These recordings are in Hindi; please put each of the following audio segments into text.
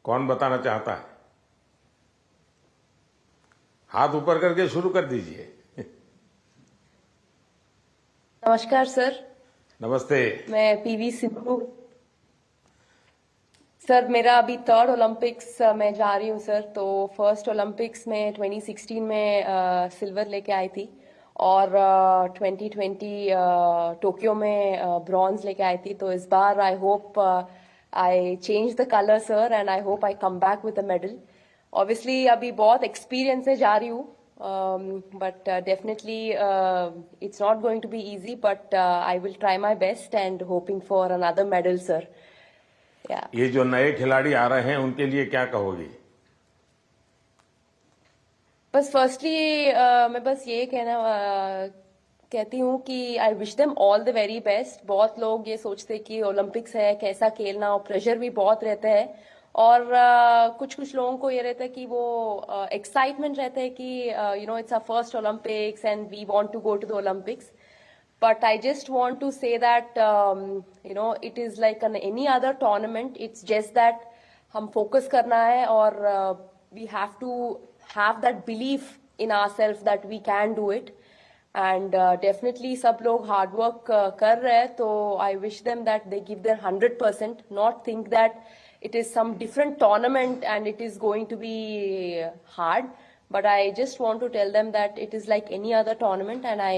कौन बताना चाहता है? हाथ ऊपर करके शुरू कर दीजिए। नमस्कार सर। नमस्ते। मैं पीवी सिंधु। सर मेरा अभी थर्ड ओलंपिक्स में जा रही हूँ सर। तो फर्स्ट ओलंपिक्स में 2016 में सिल्वर लेके आई थी और 2020 टोक्यो में ब्रॉन्ज लेके आई थी। तो इस बार I hope I change the colour sir and I hope I come back with a medal. Obviously अभी बहुत एक्सपीरियंस से जा रही हूँ but definitely it's not going to be easy but I will try my best and hoping for another medal sir. Yeah. ये जो नए खिलाड़ी आ रहे हैं उनके लिए क्या कहोगी? बस फर्स्टली मैं बस ये कहती हूँ कि I wish them all the very best. बहुत लोग ये सोचते कि ओलंपिक्स है कैसा खेलना और प्रेशर भी बहुत रहता है और कुछ कुछ लोगों को ये रहता है कि वो एक्साइटमेंट रहता है कि you know it's a first Olympics and we want to go to the Olympics. But I just want to say that you know it is like any other tournament. It's just that हम focus करना है और we have to have that belief in ourselves that we can do it. And definitely सब लोग hard work कर रहे हैं तो I wish them that they give their 100%. Not think that it is some different tournament and it is going to be hard. But I just want to tell them that it is like any other tournament and I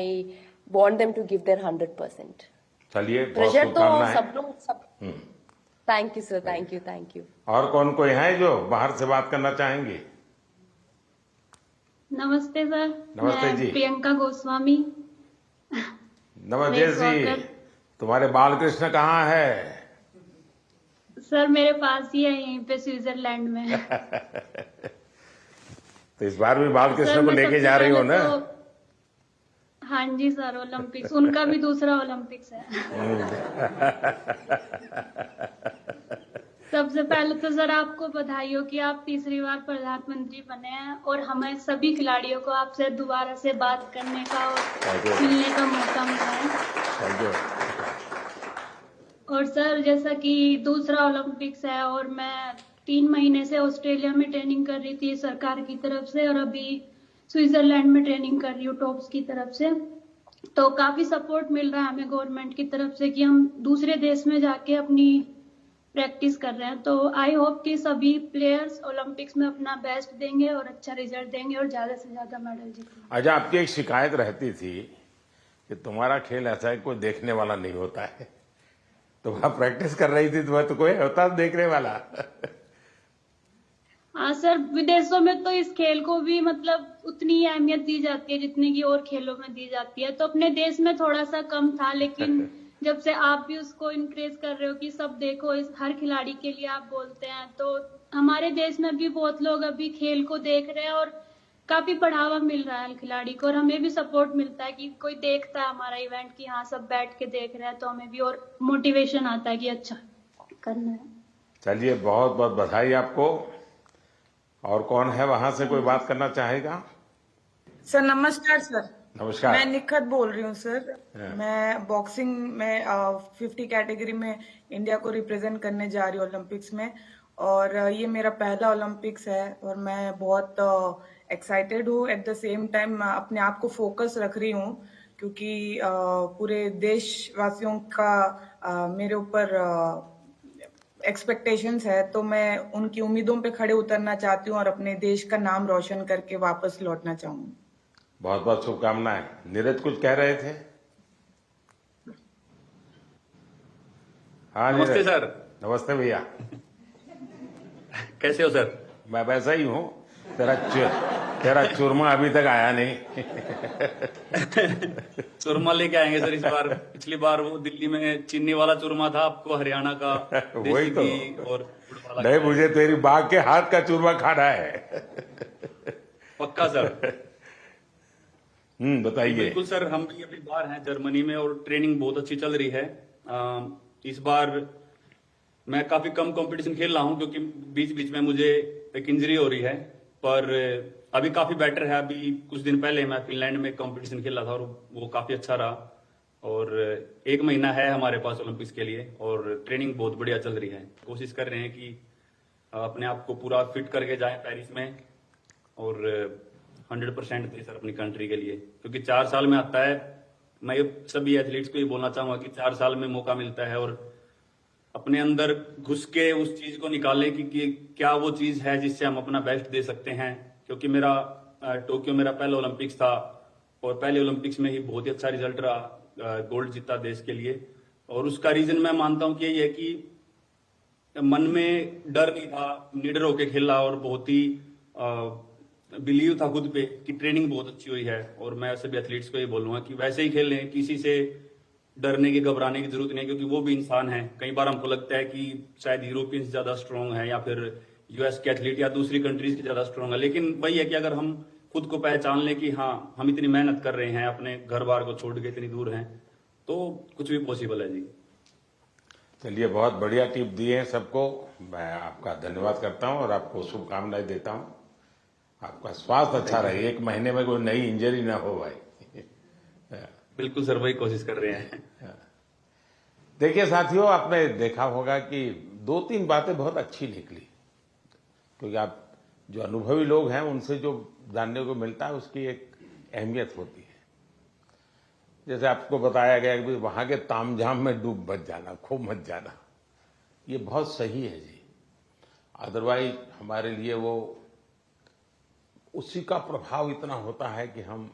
want them to give their 100%. चलिए, बहुत प्रेशर तो शुभकामनाएं। सब लोग सब। Thank you sir, thank you. और कौन कोई है जो बाहर से बात करना चाहेंगे? नमस्ते सर। नमस्ते मैं जी। प्रियंका गोस्वामी। नमस्ते जी। तुम्हारे बालकृष्ण कहाँ है? सर मेरे पास ही है, यहीं पे स्विट्जरलैंड में। तो इस बार भी बालकृष्ण सर को मैं लेके सबसे जा रही हो पहले ना? हाँ जी सर, ओलंपिक्स उनका भी दूसरा ओलंपिक्स है। सबसे पहले तो सर आपको बधाई हो कि आप तीसरी बार प्रधानमंत्री बने हैं और हमें सभी खिलाड़ियों को आपसे दोबारा से बात करने का और मिलने का मौका मिला है। Thank you. और सर जैसा कि दूसरा ओलंपिक्स है और मैं 3 महीने से ऑस्ट्रेलिया में ट्रेनिंग कर रही थी सरकार की तरफ से और अभी स्विट्जरलैंड में ट्रेनिंग कर रही हूँ टॉप्स की तरफ से। तो काफी सपोर्ट मिल रहा है हमें गवर्नमेंट की तरफ से कि हम दूसरे देश में जाके अपनी प्रैक्टिस कर रहे हैं। तो आई होप कि सभी प्लेयर्स ओलंपिक्स में अपना बेस्ट देंगे और अच्छा रिजल्ट देंगे और ज्यादा से ज्यादा मेडल जीतेंगे। अच्छा, आपकी एक शिकायत रहती थी कि तुम्हारा खेल ऐसा है कोई देखने वाला नहीं होता है। तो वहां प्रैक्टिस कर रही थी तो कोई होता देखने वाला? हाँ सर, विदेशों में तो इस खेल को भी मतलब उतनी ही अहमियत दी जाती है जितनी की और खेलों में दी जाती है। तो अपने देश में थोड़ा सा कम था, लेकिन जब से आप भी उसको इनक्रेज कर रहे हो कि सब देखो, इस हर खिलाड़ी के लिए आप बोलते हैं, तो हमारे देश में भी बहुत लोग अभी खेल को देख रहे हैं और काफी बढ़ावा मिल रहा है खिलाड़ी को और हमें भी सपोर्ट मिलता है कि कोई देखता है हमारा इवेंट कि हाँ सब बैठ के देख रहे हैं, तो हमें भी और मोटिवेशन आता है कि अच्छा करना है। चलिए, बहुत बहुत बधाई आपको। और कौन है वहां से कोई बात करना चाहेगा? सर नमस्कार सर। नमस्कार। मैं निखत बोल रही हूँ सर। मैं बॉक्सिंग में 50 कैटेगरी में इंडिया को रिप्रेजेंट करने जा रही हूँ ओलंपिक्स में और ये मेरा पहला ओलंपिक्स है और मैं बहुत एक्साइटेड हूँ। एट द सेम टाइम मैं अपने आप को फोकस रख रही हूँ क्योंकि पूरे देशवासियों का मेरे ऊपर एक्सपेक्टेशंस है, तो मैं उनकी उम्मीदों पे खड़े उतरना चाहती हूँ और अपने देश का नाम रोशन करके वापस लौटना चाहूंगी। बहुत बहुत शुभकामनाएं। नीरज कुछ कह रहे थे? हाँ नमस्ते सर। नमस्ते भैया। कैसे हो सर? मैं वैसा ही हूँ। तेरा चूरमा अभी तक आया नहीं। चूरमा लेके आएंगे सर इस बार। पिछली बार वो दिल्ली में चीनी वाला चूरमा था, आपको हरियाणा का वही तो। और नहीं, मुझे तेरी बाग के हाथ का चूरमा खाना है। पक्का सर। बताइए। बिल्कुल सर, हम भी अभी बाहर हैं जर्मनी में और ट्रेनिंग बहुत अच्छी चल रही है। इस बार मैं काफी कम कंपटीशन खेल रहा हूं क्योंकि बीच बीच में मुझे एक इंजरी हो रही है, पर अभी काफी बेटर है। अभी कुछ दिन पहले मैं फिनलैंड में कंपटीशन खेला था और वो काफी अच्छा रहा और 1 महीना है हमारे पास ओलंपिक्स के लिए और ट्रेनिंग बहुत बढ़िया चल रही है। कोशिश कर रहे हैं कि अपने आप को पूरा फिट करके जाएं पेरिस में और 100% दें सर अपनी कंट्री के लिए, क्योंकि 4 साल में आता है। मैं ये सभी एथलीट्स को ये बोलना चाहूंगा कि 4 साल में मौका मिलता है और अपने अंदर घुस के उस चीज को निकालें कि क्या वो चीज है जिससे हम अपना बेस्ट दे सकते हैं। क्योंकि मेरा टोक्यो मेरा पहला ओलंपिक्स था और पहले ओलंपिक्स में ही बहुत ही अच्छा रिजल्ट रहा, गोल्ड जीता देश के लिए। और उसका रीजन मैं मानता हूं कि यही है कि मन में डर नहीं था, निडर होके खेला और बहुत ही बिलीव था खुद पे कि ट्रेनिंग बहुत अच्छी हुई है। और मैं सभी एथलीट्स को ये बोलूंगा कि वैसे ही खेलें, किसी से डरने की घबराने की जरूरत नहीं है, क्योंकि वो भी इंसान है। कई बार हमको लगता है कि शायद यूरोपियंस ज्यादा स्ट्रांग है या फिर यूएस के एथलीट या दूसरी कंट्रीज के ज्यादा स्ट्रांग है, लेकिन वही है कि अगर हम खुद को पहचान लें कि हाँ हम इतनी मेहनत कर रहे हैं, अपने घर बार को छोड़ के इतनी दूर हैं, तो कुछ भी पॉसिबल है जी। चलिए, बहुत बढ़िया टिप दिए हैं सबको। मैं आपका धन्यवाद करता हूं और आपको शुभकामनाएं देता हूं। आपका स्वास्थ्य अच्छा रहे, 1 महीने में कोई नई इंजरी ना हो भाई। बिल्कुल सर, वही कोशिश कर रहे हैं। देखिए साथियों, आपने देखा होगा कि 2-3 बातें बहुत अच्छी निकली, क्योंकि आप जो अनुभवी लोग हैं उनसे जो जानने को मिलता है उसकी एक अहमियत होती है। जैसे आपको बताया गया कि वहां के तामझाम में डूब मत जाना, खो मत जाना, ये बहुत सही है जी। अदरवाइज हमारे लिए वो उसी का प्रभाव इतना होता है कि हम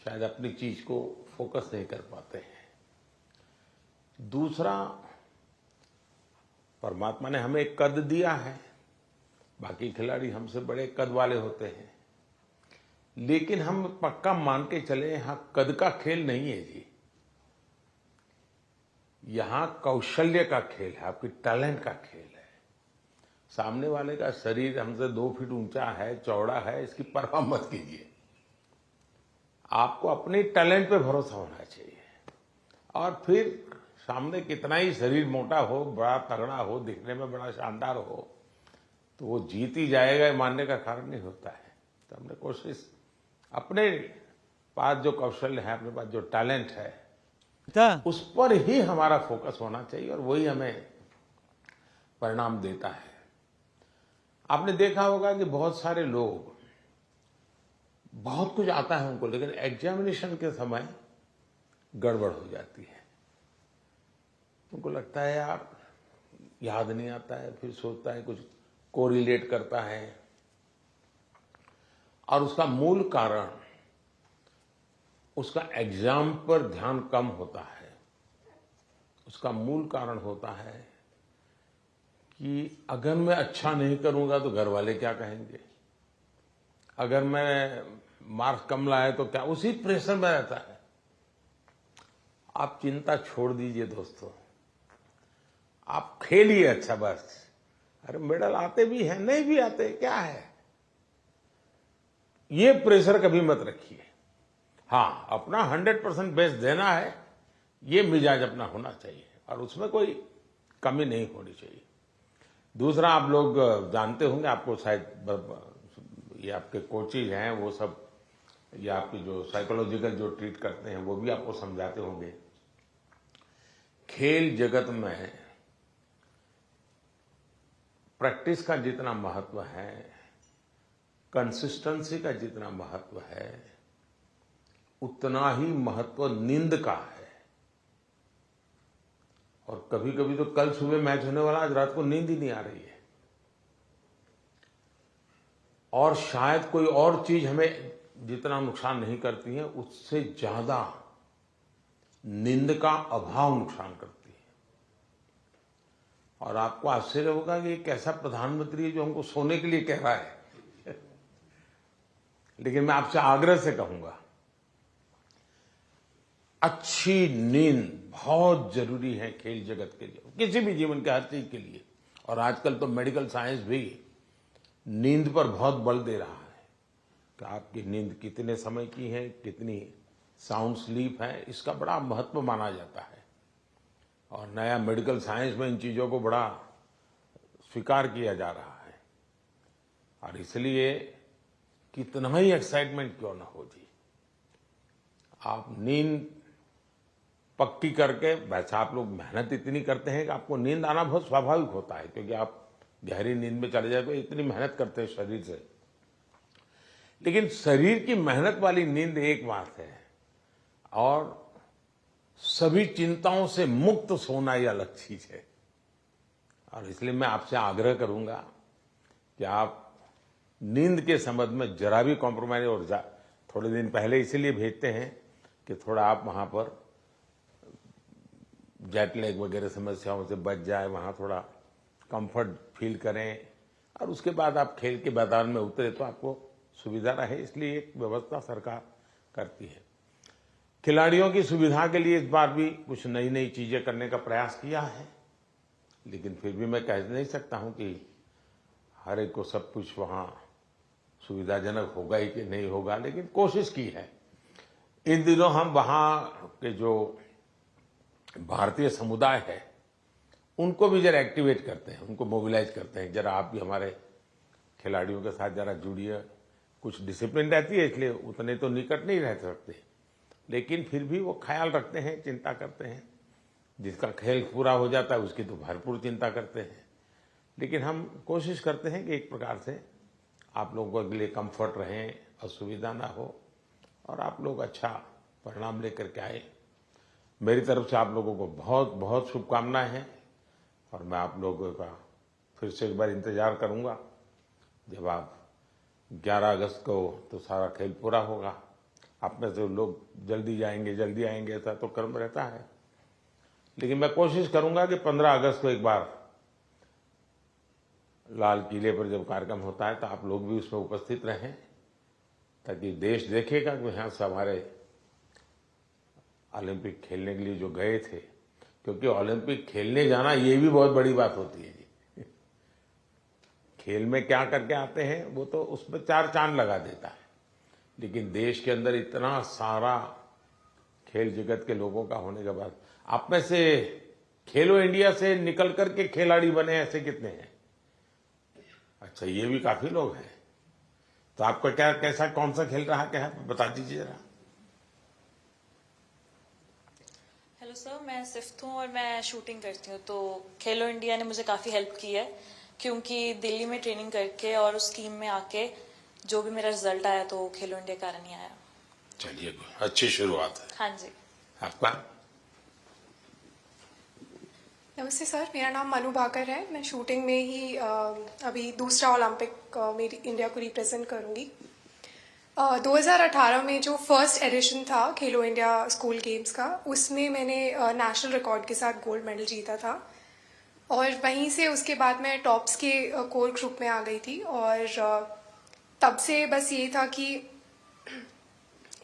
शायद अपनी चीज को फोकस नहीं कर पाते हैं। दूसरा, परमात्मा ने हमें एक कद दिया है, बाकी खिलाड़ी हमसे बड़े कद वाले होते हैं, लेकिन हम पक्का मान के चले यहां कद का खेल नहीं है जी। यहां कौशल्य का खेल है, आपकी टैलेंट का खेल है। सामने वाले का शरीर हमसे 2 फीट ऊंचा है, चौड़ा है, इसकी परवाह मत कीजिए। आपको अपने टैलेंट पे भरोसा होना चाहिए। और फिर सामने कितना ही शरीर मोटा हो, बड़ा तगड़ा हो, दिखने में बड़ा शानदार हो, तो वो जीत ही जाएगा, मानने का कारण नहीं होता है। तो हमने कोशिश, अपने पास जो कौशल्य है, अपने पास जो टैलेंट है, उस पर ही हमारा फोकस होना चाहिए और वही हमें परिणाम देता है। आपने देखा होगा कि बहुत सारे लोग, बहुत कुछ आता है उनको, लेकिन एग्जामिनेशन के समय गड़बड़ हो जाती है। उनको लगता है यार याद नहीं आता है, फिर सोचता है कुछ कोरिलेट करता है, और उसका मूल कारण उसका एग्जाम पर ध्यान कम होता है। उसका मूल कारण होता है कि अगर मैं अच्छा नहीं करूंगा तो घर वाले क्या कहेंगे, अगर मैं मार्क्स कम लाए तो क्या, उसी प्रेशर में रहता है। आप चिंता छोड़ दीजिए दोस्तों, आप खेलिए अच्छा बस। अरे मेडल आते भी हैं, नहीं भी आते, क्या है, ये प्रेशर कभी मत रखिए। हाँ, अपना 100% बेस्ट देना है, ये मिजाज अपना होना चाहिए और उसमें कोई कमी नहीं होनी चाहिए। दूसरा, आप लोग जानते होंगे, आपको शायद ये आपके कोचेज हैं वो सब, ये आपकी जो साइकोलॉजिकल जो ट्रीट करते हैं वो भी आपको समझाते होंगे। खेल जगत में प्रैक्टिस का जितना महत्व है, कंसिस्टेंसी का जितना महत्व है, उतना ही महत्व नींद का है। और कभी कभी तो कल सुबह मैच होने वाला, आज रात को नींद ही नहीं आ रही है, और शायद कोई और चीज हमें जितना नुकसान नहीं करती है, उससे ज्यादा नींद का अभाव नुकसान करती है। और आपको आश्चर्य होगा कि एक ऐसा प्रधानमंत्री है जो हमको सोने के लिए कह रहा है लेकिन मैं आपसे आग्रह से कहूंगा, अच्छी नींद बहुत जरूरी है खेल जगत के लिए, किसी भी जीवन के हर चीज के लिए। और आजकल तो मेडिकल साइंस भी नींद पर बहुत बल दे रहा है कि आपकी नींद कितने समय की है, कितनी साउंड स्लीप है, इसका बड़ा महत्व माना जाता है। और नया मेडिकल साइंस में इन चीजों को बड़ा स्वीकार किया जा रहा है। और इसलिए कितना ही एक्साइटमेंट क्यों ना हो जी, आप नींद पक्की करके, वैसे आप लोग मेहनत इतनी करते हैं कि आपको नींद आना बहुत स्वाभाविक होता है, क्योंकि आप गहरी नींद में चले जाए तो इतनी मेहनत करते हैं शरीर से, लेकिन शरीर की मेहनत वाली नींद एक बात है और सभी चिंताओं से मुक्त सोना ये अलग चीज है। और इसलिए मैं आपसे आग्रह करूंगा कि आप नींद के संबंध में जरा भी कॉम्प्रोमाइज, और थोड़े दिन पहले इसलिए भेजते हैं कि थोड़ा आप वहां पर जेट लैग वगैरह समस्याओं से बच जाए, वहां थोड़ा कंफर्ट फील करें और उसके बाद आप खेल के मैदान में उतरे तो आपको सुविधा रहे, इसलिए एक व्यवस्था सरकार करती है। खिलाड़ियों की सुविधा के लिए इस बार भी कुछ नई नई चीजें करने का प्रयास किया है, लेकिन फिर भी मैं कह नहीं सकता हूं कि हर एक को सब कुछ वहां सुविधाजनक होगा ही कि नहीं होगा, लेकिन कोशिश की है। इन दिनों हम वहां के जो भारतीय समुदाय है उनको भी जरा एक्टिवेट करते हैं, उनको मोबिलाइज करते हैं, जरा आप भी हमारे खिलाड़ियों के साथ जरा जुड़िए। कुछ डिसिप्लिन रहती है इसलिए उतने तो निकट नहीं रह सकते, लेकिन फिर भी वो ख्याल रखते हैं, चिंता करते हैं। जिसका खेल पूरा हो जाता है उसकी तो भरपूर चिंता करते हैं, लेकिन हम कोशिश करते हैं कि एक प्रकार से आप लोगों के लिए कंफर्ट रहें, असुविधा ना हो और आप लोग अच्छा परिणाम लेकर के आए। मेरी तरफ से आप लोगों को बहुत बहुत शुभकामनाएं हैं और मैं आप लोगों का फिर से एक बार इंतजार करूंगा जब आप 11 अगस्त को तो सारा खेल पूरा होगा। आप में से लोग जल्दी आएंगे ऐसा तो क्रम रहता है, लेकिन मैं कोशिश करूंगा कि 15 अगस्त को एक बार लाल किले पर जब कार्यक्रम होता है तो आप लोग भी उसमें उपस्थित रहें, ताकि देश देखेगा कि यहाँ से हमारे ओलंपिक खेलने के लिए जो गए थे, क्योंकि ओलंपिक खेलने जाना ये भी बहुत बड़ी बात होती है जी। खेल में क्या करके आते हैं वो तो उसमें 4 चांद लगा देता है, लेकिन देश के अंदर इतना सारा खेल जगत के लोगों का होने के बाद आप में से खेलो इंडिया से निकल करके खिलाड़ी बने ऐसे कितने हैं? अच्छा, ये भी काफी लोग हैं। तो आपका क्या कैसा कौन सा खेल रहा क्या है बता दीजिए जरा। हेलो सर, मैं सिफ्थ हूँ और मैं शूटिंग करती हूँ। तो खेलो इंडिया ने मुझे काफ़ी हेल्प की है, क्योंकि दिल्ली में ट्रेनिंग करके और उस टीम में आके जो भी मेरा रिजल्ट आया तो खेलो इंडिया कारण ही आया। चलिए, अच्छी शुरुआत है। हाँ जी। आपका? नमस्ते सर, मेरा नाम मनु भाकर है। मैं शूटिंग में ही अभी दूसरा ओलंपिक मेरी इंडिया को रिप्रेजेंट करूंगी। 2018 में जो फर्स्ट एडिशन था खेलो इंडिया स्कूल गेम्स का, उसमें मैंने नेशनल रिकॉर्ड के साथ गोल्ड मेडल जीता था और वहीं से उसके बाद मैं टॉप्स के कोर ग्रुप में आ गई थी। और तब से बस ये था कि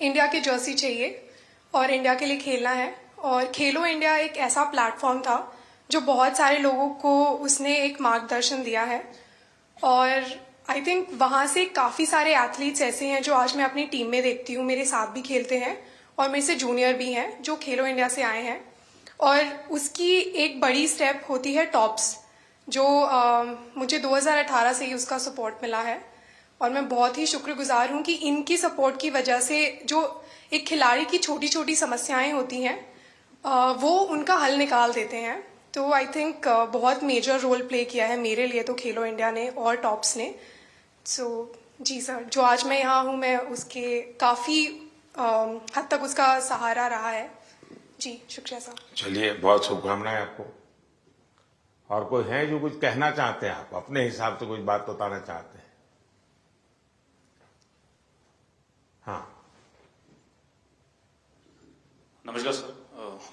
इंडिया की जर्सी चाहिए और इंडिया के लिए खेलना है। और खेलो इंडिया एक ऐसा प्लेटफॉर्म था जो बहुत सारे लोगों को उसने एक मार्गदर्शन दिया है और आई थिंक वहाँ से काफ़ी सारे एथलीट्स ऐसे हैं जो आज मैं अपनी टीम में देखती हूँ, मेरे साथ भी खेलते हैं और मेरे से जूनियर भी हैं जो खेलो इंडिया से आए हैं। और उसकी एक बड़ी स्टेप होती है टॉप्स, जो मुझे 2018 से ही उसका सपोर्ट मिला है और मैं बहुत ही शुक्रगुजार हूँ कि इनकी सपोर्ट की वजह से जो एक खिलाड़ी की छोटी छोटी समस्याएं होती हैं वो उनका हल निकाल देते हैं। तो आई थिंक बहुत मेजर रोल प्ले किया है मेरे लिए तो खेलो इंडिया ने और टॉप्स ने। सो जी सर, जो आज मैं यहाँ हूँ मैं उसके काफ़ी हद तक उसका सहारा रहा है। जी शुक्रिया सर। चलिए, बहुत शुभकामनाएं आपको। और कोई है जो कुछ कहना चाहते हैं, आप अपने हिसाब से कुछ बात बताना चाहते हैं? हाँ, नमस्कार सर,